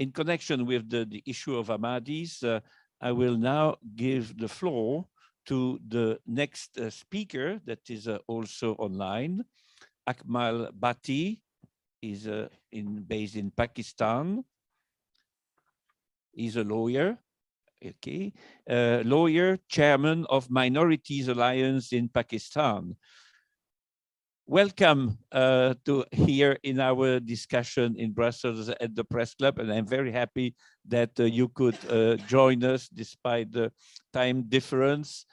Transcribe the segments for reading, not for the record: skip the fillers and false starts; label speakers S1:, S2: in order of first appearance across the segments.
S1: in connection with the issue of Ahmadis, I will now give the floor to the next speaker that is also online. Akmal Bhatti is based in Pakistan. He's a lawyer, okay, lawyer, chairman of Minorities Alliance in Pakistan. Welcome to here in our discussion in Brussels at the Press Club, and I'm very happy that you could join us despite the time difference,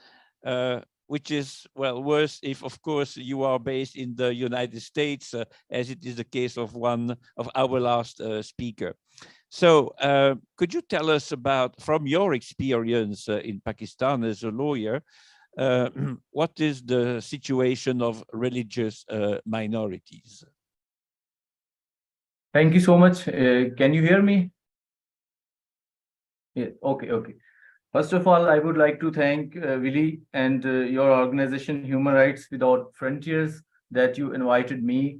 S1: which is, well, worse if, of course, you are based in the United States, as it is the case of one of our last speaker. So could you tell us about, from your experience in Pakistan as a lawyer, what is the situation of religious minorities?
S2: Thank you so much. Can you hear me? Yeah, okay. First of all, I would like to thank Willie and your organization, Human Rights Without Frontiers, that you invited me.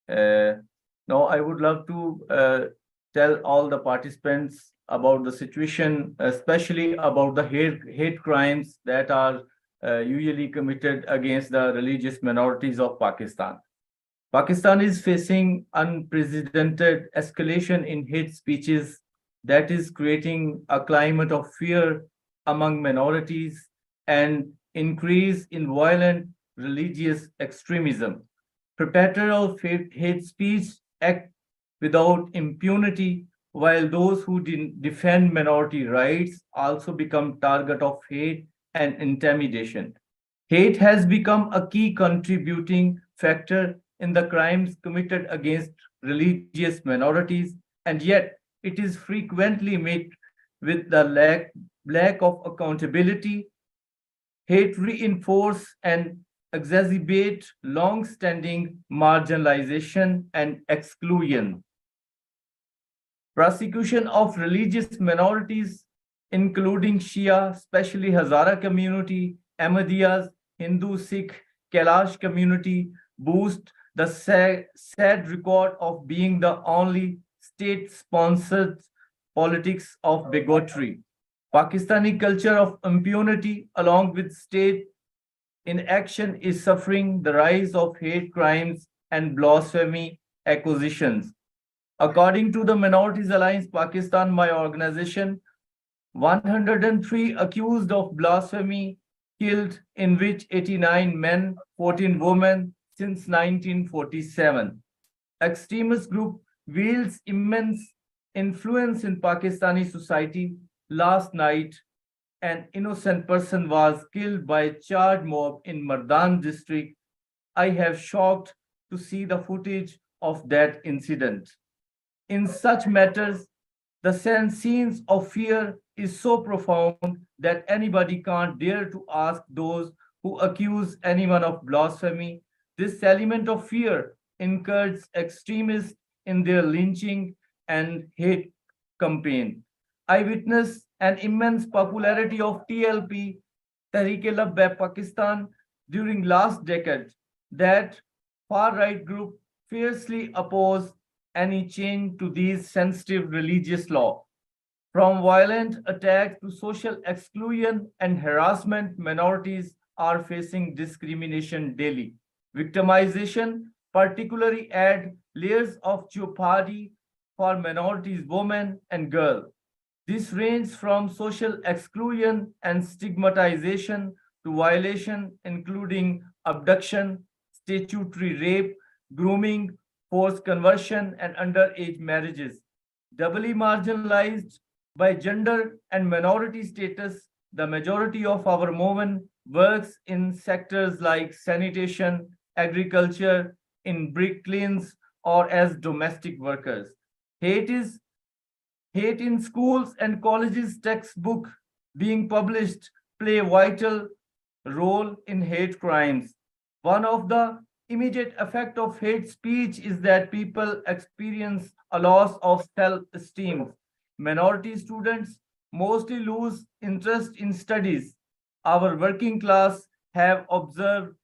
S2: Now, I would love to tell all the participants about the situation, especially about the hate crimes that are usually committed against the religious minorities of Pakistan. Pakistan is facing unprecedented escalation in hate speeches that is creating a climate of fear among minorities and increase in violent religious extremism. Perpetrators of hate speech act without impunity, while those who defend minority rights also become target of hate and intimidation. Hate has become a key contributing factor in the crimes committed against religious minorities, and yet it is frequently met with the lack of accountability. Hate reinforce and exacerbate long-standing marginalization and exclusion. Persecution of religious minorities, including Shia, especially Hazara community, Ahmadiyas, Hindu, Sikh, Kailash community, boost the sad record of being the only state-sponsored politics of bigotry. Pakistani culture of impunity, along with state inaction, is suffering the rise of hate crimes and blasphemy accusations. According to the Minorities Alliance Pakistan, my organization, 103 accused of blasphemy killed, in which 89 men, 14 women since 1947. Extremist group wields immense influence in Pakistani society. Last night, an innocent person was killed by a charged mob in Mardan district. I have shocked to see the footage of that incident. In such matters, the sense of fear is so profound that anybody can't dare to ask those who accuse anyone of blasphemy. This element of fear encourages extremists in their lynching and hate campaign. I witnessed an immense popularity of TLP, Tehreek-e-Labbaik Pakistan, during last decade. That far-right group fiercely opposed any change to these sensitive religious laws. From violent attacks to social exclusion and harassment, minorities are facing discrimination daily. Victimization particularly add layers of jeopardy for minorities, women and girls. This ranges from social exclusion and stigmatization to violation, including abduction, statutory rape, grooming, forced conversion, and underage marriages. Doubly marginalized by gender and minority status, the majority of our movement works in sectors like sanitation, agriculture, in brick kilns, or as domestic workers. Hate in schools and colleges textbook being published play a vital role in hate crimes. One of the immediate effect of hate speech is that people experience a loss of self-esteem. Minority students mostly lose interest in studies. Our working class have observed,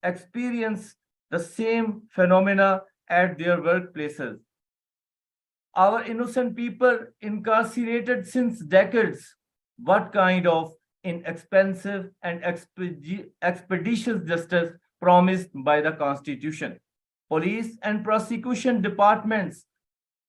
S2: experienced the same phenomena at their workplaces. our innocent people incarcerated since decades. What kind of inexpensive and expeditious justice promised by the Constitution? Police and prosecution departments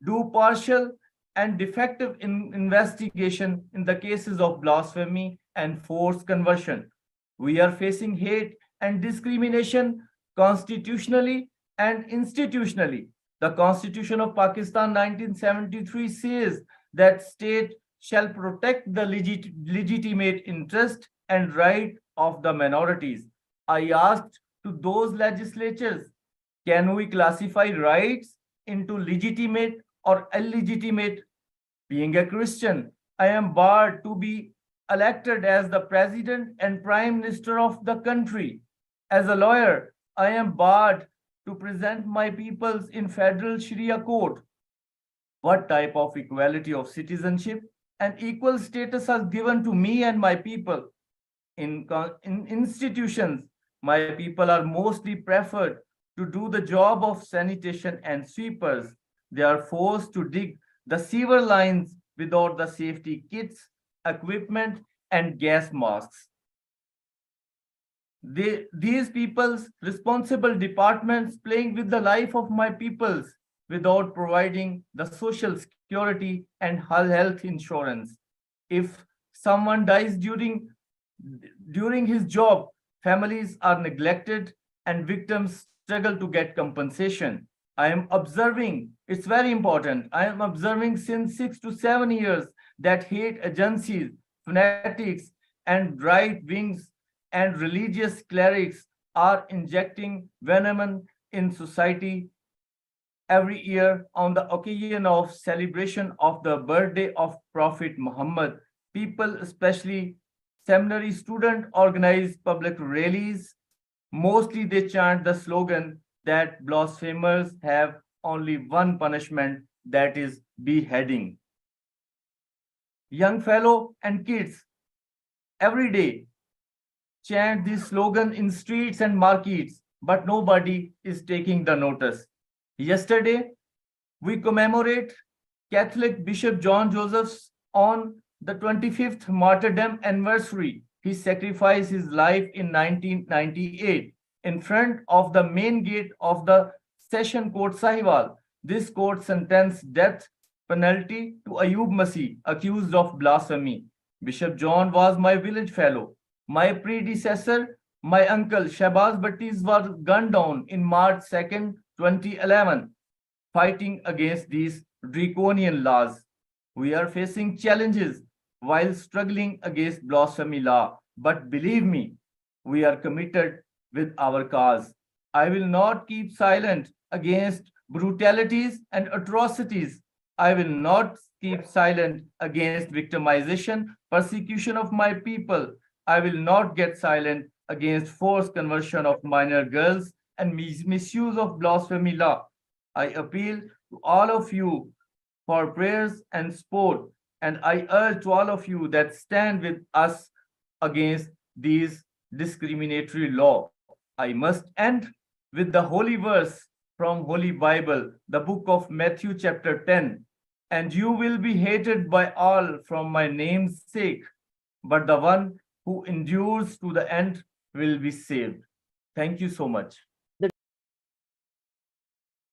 S2: do partial and defective investigation in the cases of blasphemy and forced conversion. We are facing hate and discrimination constitutionally and institutionally. The Constitution of Pakistan 1973 says that state shall protect the legitimate interest and right of the minorities. I asked to those legislatures, can we classify rights into legitimate or illegitimate? Being a Christian, I am barred to be elected as the president and prime minister of the country. As a lawyer, I am barred to present my peoples in federal Sharia court. What type of equality of citizenship and equal status are given to me and my people? In institutions, my people are mostly preferred to do the job of sanitation and sweepers. They are forced to dig the sewer lines without the safety kits, equipment, and gas masks. These people's responsible departments playing with the life of my peoples without providing the social security and health insurance. If someone dies during his job, families are neglected and victims struggle to get compensation. I am observing, it's very important, I am observing since 6 to 7 years that hate agencies, fanatics, and right wings and religious clerics are injecting venom in society every year on the occasion of celebration of the birthday of Prophet Muhammad. People, especially seminary students, organize public rallies. Mostly they chant the slogan that blasphemers have only one punishment, that is beheading. Young fellow and kids every day chant this slogan in streets and markets, but nobody is taking the notice. Yesterday, we commemorate Catholic Bishop John Joseph's on the 25th martyrdom anniversary. He sacrificed his life in 1998 in front of the main gate of the Session Court Sahiwal. This court sentenced death penalty to Ayub Masih, accused of blasphemy. Bishop John was my village fellow. My predecessor, my uncle Shahbaz Bhatti was gunned down in March 2nd, 2011, fighting against these draconian laws. We are facing challenges while struggling against blasphemy law. But believe me, we are committed with our cause. I will not keep silent against brutalities and atrocities. I will not keep silent against victimization, persecution of my people. I will not get silent against forced conversion of minor girls and misuse of blasphemy law. I appeal to all of you for prayers and support, and I urge to all of you that stand with us against these discriminatory law. I must end with the holy verse from Holy Bible, the book of Matthew chapter 10. And you will be hated by all from my name's sake, but the one who endures to the end will be saved. Thank you so much.